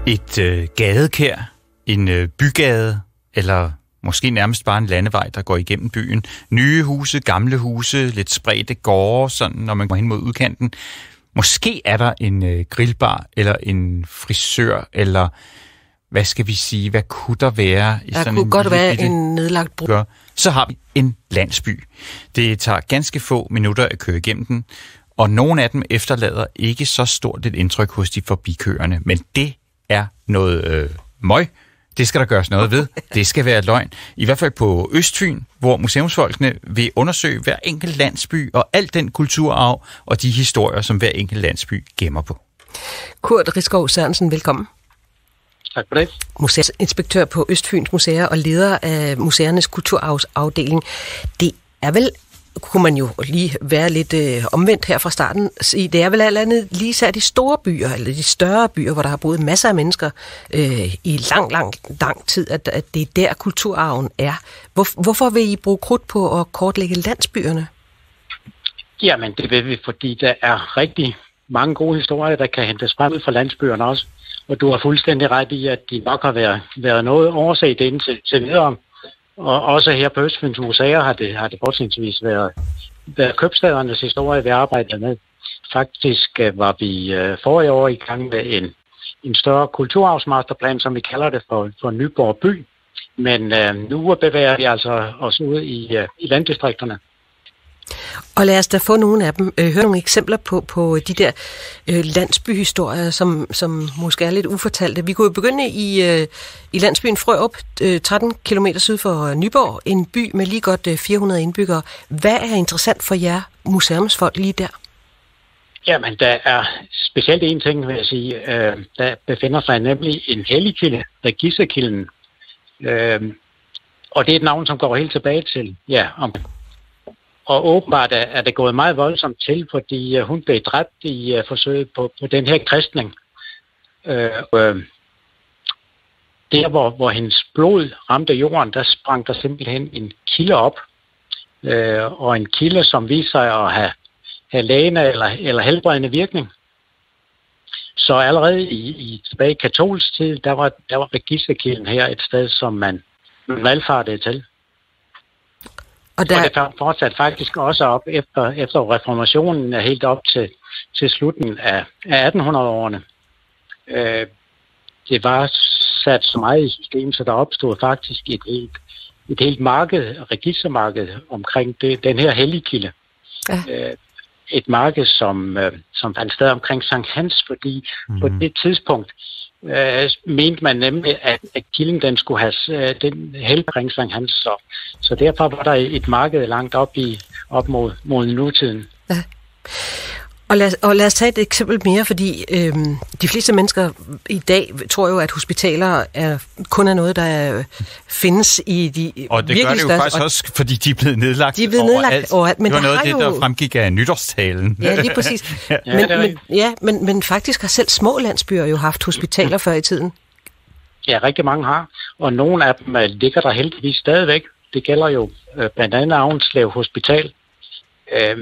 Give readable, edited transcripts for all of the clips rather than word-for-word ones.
Et gadekær, en bygade, eller måske nærmest bare en landevej, der går igennem byen. Nye huse, gamle huse, lidt spredte gårde, sådan når man går hen mod udkanten. Måske er der en grillbar, eller en frisør, eller hvad skal vi sige, hvad kunne der være? Der kunne godt være en nedlagt bro. Så har vi en landsby. Det tager ganske få minutter at køre igennem den, og nogle af dem efterlader ikke så stort et indtryk hos de forbikørende. Men det er noget møg. Det skal der gøres noget ved. Det skal være løgn. I hvert fald på Østfyn, hvor museumsfolkene vil undersøge hver enkelt landsby og al den kulturarv og de historier, som hver enkelt landsby gemmer på. Kurt Risskov Sørensen, velkommen. Tak for det. Museumsinspektør på Østfyns Museer og leder af museernes kulturarvsafdeling. Det er vel, kunne man jo lige være lidt omvendt her fra starten, det er vel alt andet lige særligt de store byer, eller de større byer, hvor der har boet masser af mennesker i lang tid, at det er der kulturarven er. Hvorfor vil I bruge krudt på at kortlægge landsbyerne? Jamen, det vil vi, fordi der er rigtig mange gode historier, der kan hentes frem ud fra landsbyerne også. Og du har fuldstændig ret i, at de nok har været noget overset indtil videre. Og også her på Østfyns Museer har det fortsættelsesvis været købstædernes historie, vi arbejdede med. Faktisk var vi forrige år i gang med en større kulturarvsmasterplan, som vi kalder det for Nyborg by. Men nu bevæger vi altså os ud i landdistrikterne. Og lad os da få nogle af dem, høre nogle eksempler på de der landsbyhistorier, som måske er lidt ufortalte. Vi kunne jo begynde i landsbyen Frørup, 13 km syd for Nyborg, en by med lige godt 400 indbyggere. Hvad er interessant for jer museumsfolk lige der? Jamen, der er specielt en ting, vil jeg sige. Der befinder sig nemlig en helligkilde, Regisserkilden. Og det er et navn, som går helt tilbage til, og åbenbart er det gået meget voldsomt til, fordi hun blev dræbt i forsøget på den her kristning. Der, hvor hendes blod ramte jorden, der sprang der simpelthen en kilde op. Og en kilde, som viste sig at have lægende eller helbredende virkning. Så allerede i tilbage i katolsk tid, der var Regisserkilden her et sted, som man valgfartede til. Og det fortsat faktisk også op efter reformationen er helt op til slutningen af 1800-årene. Det var sat så meget i systemet, så der opstod faktisk et helt marked, registermarked omkring den her helligkilde. Ja. Et marked, som fandt sted omkring Sankt Hans, fordi på det tidspunkt mente man nemlig, at kilden den skulle have den helbring Sankt Hans. Så derfor var der et marked langt op mod nutiden. Ja. Og lad os tage et eksempel mere, fordi de fleste mennesker i dag tror jo, at hospitaler kun er noget, der findes i de virkelig. Og det gør det jo faktisk også, fordi de er blevet nedlagt. De er blevet nedlagt overalt. Men det var noget af det, der fremgik af nytårstalen. Ja, lige præcis. Men faktisk har selv små landsbyer jo haft hospitaler før i tiden. Ja, rigtig mange har. Og nogle af dem ligger der heldigvis stadigvæk. Det gælder jo blandt andet Avnslev Hospital,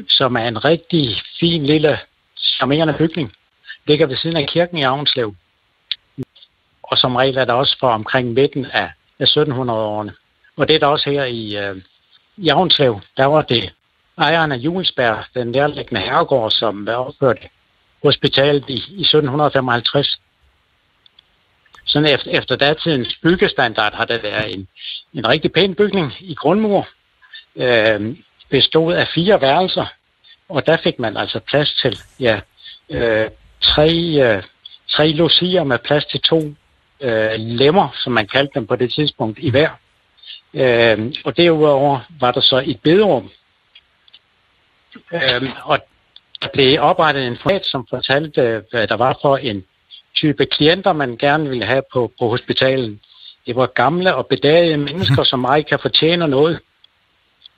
som er en rigtig fin lille charmerende bygning. Ligger ved siden af kirken i Avnslev. Og som regel er der også for omkring midten af 1700-årene. Og det er der også her i Avnslev. Der var det ejeren af Julesberg, den nærliggende herregård, som opførte hospitalet i 1755. Sådan efter datidens byggestandard har det været en rigtig pæn bygning i grundmur. Bestod af 4 værelser, og der fik man altså plads til 3 logier med plads til 2 lemmer, som man kaldte dem på det tidspunkt, i hver. Og derudover var der så et bederum. Og der blev oprettet en format, som fortalte, hvad der var for en type klienter, man gerne ville have på hospitalen. Det var gamle og bedagede mennesker, som ikke kan fortjene noget.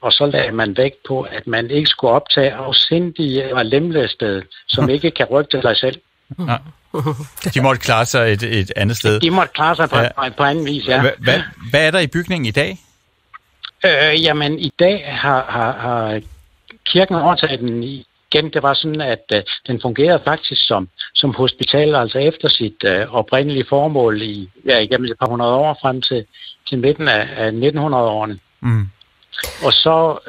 Og så lagde man vægt på, at man ikke skulle optage afsindige eller lemlæstede, som ikke kan rykke til sig selv. Ja. De måtte klare sig et andet sted. De måtte klare sig på anden vis, ja. Hvad er der i bygningen i dag? Jamen, i dag har kirken overtaget den igen, det var sådan, at den fungerede faktisk som hospital, altså efter sit oprindelige formål igennem et par hundrede år frem til midten af 1900-årene. Mm. Og så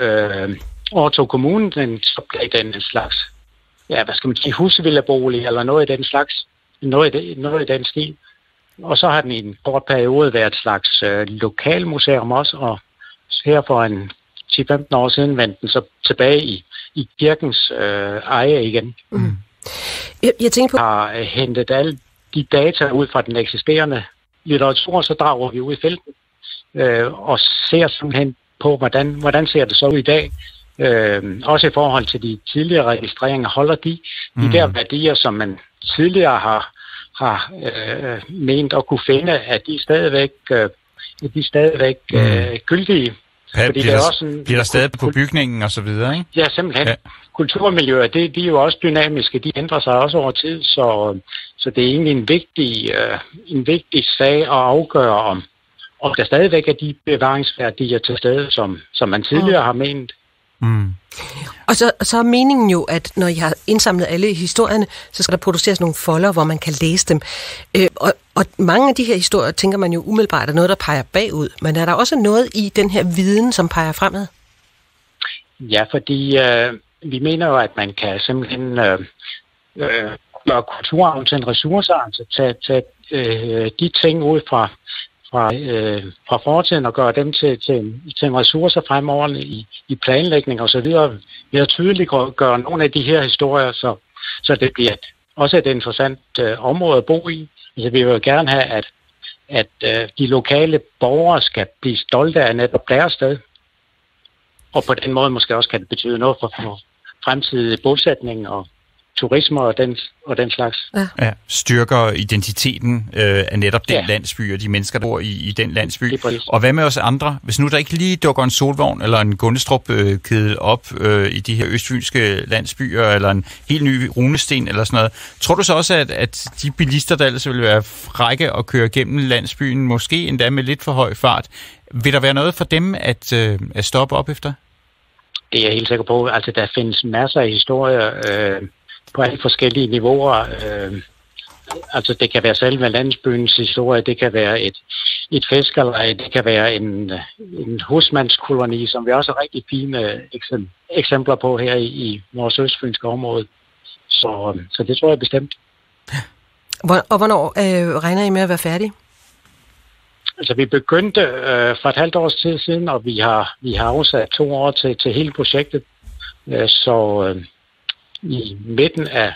overtog kommunen den en slags, husvillebolig eller noget i den slags, noget i den stil. Og så har den i en kort periode været et slags lokalmuseum også, og her for en 10-15 år siden vendte den så tilbage i kirkens eje igen. Mm. Jeg tænker på... Har hentet alle de data ud fra den eksisterende litteratur, så drager vi ud i felten og ser simpelthen på, hvordan ser det så ud i dag. Også i forhold til de tidligere registreringer, holder de der værdier, som man tidligere har ment at kunne finde, at de stadigvæk gyldige. Bliver der stadig på bygningen og så videre, ikke? Ja, simpelthen. Ja. Kulturmiljøer, de er jo også dynamiske, de ændrer sig også over tid, så det er egentlig en vigtig sag at afgøre, om der stadigvæk er de bevaringsværdier til stede, som man tidligere har ment. Mm. Og så er meningen jo, at når I har indsamlet alle historierne, så skal der produceres nogle folder, hvor man kan læse dem. Og mange af de her historier, tænker man jo umiddelbart, er noget, der peger bagud. Men er der også noget i den her viden, som peger fremad? Ja, fordi vi mener jo, at man kan simpelthen gøre kulturarven til en ressource, altså tage de ting ud fra fortiden og gøre dem til en ressource fremover i planlægning og så videre. Vi har tydeligt gøre nogle af de her historier, så det bliver også et interessant område at bo i. Altså, vi vil gerne have, at de lokale borgere skal blive stolte af netop deres sted. Og på den måde måske også kan det betyde noget for fremtidig bosætning og turisme og den slags. Ja, styrker identiteten af netop den landsby og de mennesker, der bor i den landsby. Og hvad med os andre? Hvis nu der ikke lige dukker en Solvogn eller en Gundestrup-kedel op i de her østfynske landsbyer, eller en helt ny runesten eller sådan noget, tror du så også, at de bilister, der ellers vil være frække og køre gennem landsbyen, måske endda med lidt for høj fart, vil der være noget for dem at stoppe op efter? Det er jeg helt sikker på. Altså, der findes masser af historier på alle forskellige niveauer. Altså, det kan være selve landsbyens historie, det kan være et fiskerleje, det kan være en husmandskoloni, som vi også har rigtig fine eksempler på her i vores østfynske område. Så det tror jeg bestemt. Og hvornår regner I med at være færdige? Altså, vi begyndte for et halvt års tid siden, og vi har afsat 2 år til hele projektet. I midten af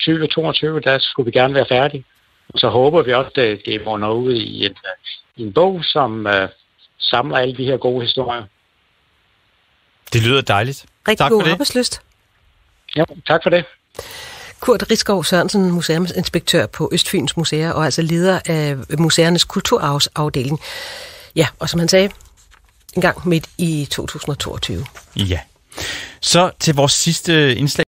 2022, der skulle vi gerne være færdige. Og så håber vi også, at det munder ud i en bog, som samler alle de her gode historier. Det lyder dejligt. Rigtig god arbejdslyst. Ja, tak for det. Kurt Risskov Sørensen, museumsinspektør på Østfyns Museer, og altså leder af museernes kulturarvsafdeling. Ja, og som han sagde, en gang midt i 2022. Ja. Så til vores sidste indslag.